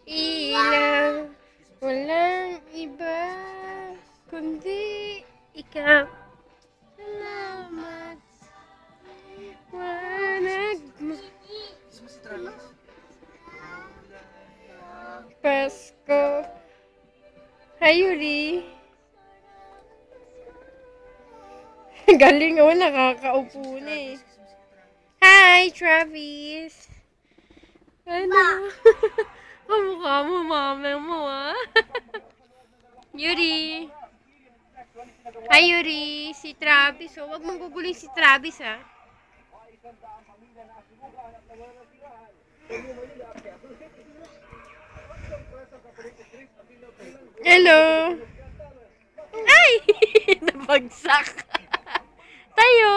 Ilaw, walang iba, kundi ikaw. Salamat, wanag mo. Pasko. Hi, Yuri. Galing ako, nakakaupo na eh. Hi, Travis. Ano? Kamukha mo, mama mo, ah. Yuri. Hi, Yuri. Si Travis, oh. Huwag mong gugulin si Travis, ah. Hello. Ay! Nabagsak. Tayo.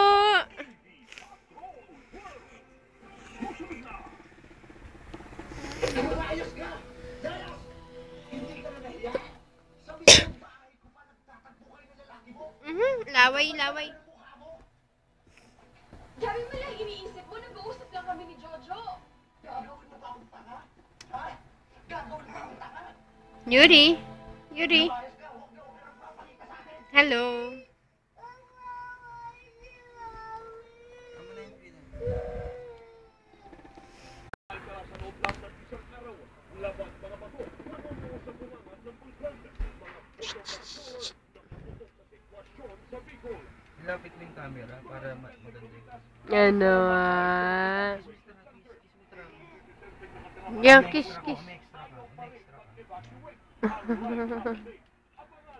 Laway, laway. Gabi mo lang iniisip mo, nag-uusap lang kami ni Jojo. Yuri. Yuri. Hello. Lapit mo yung camera para maganda yung... Ano ah. Yeah, kiss, kiss.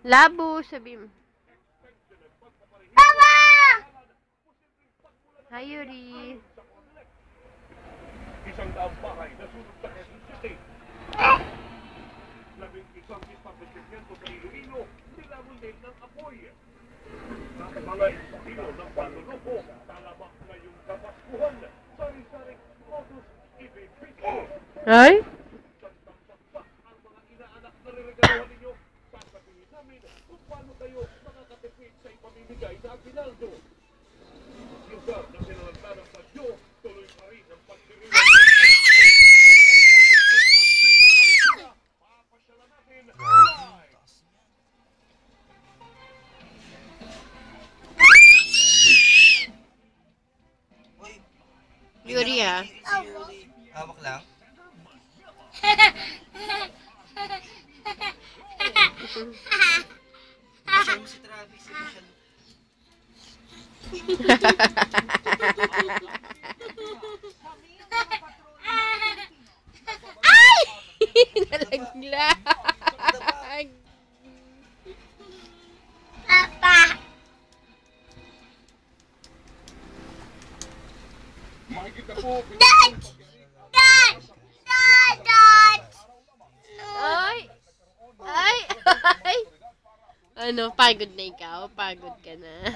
Labo, sabi mo. Papa! Hi, Yuri. Isang daang bahay na sunod sa Quezon City. 11 establishmento sa Iloilo, nilamon din ng apoy. Mga estilo ng panluloko, talabak na yung kapaskuhan, sari-saring modus ibibigay. Ay? Ang mga inaanak na ririgalawan ninyo, sasabihin namin kung paano kayo makakatipid sa ipamimigay na aginaldo. Lugar na sinalagda ng bagyo, tuloy pa rin ang pagdiriwang. Papasyalan natin live! Yuri ah. Hawak lang. Masyal mo si Travis. Masyal mo. Ay! Nalaglag. Papa! Makikita po, Dad! Dad! Dad! Dad! Ay! Ay! Ay! Ano, pagod na ikaw? Pagod ka na.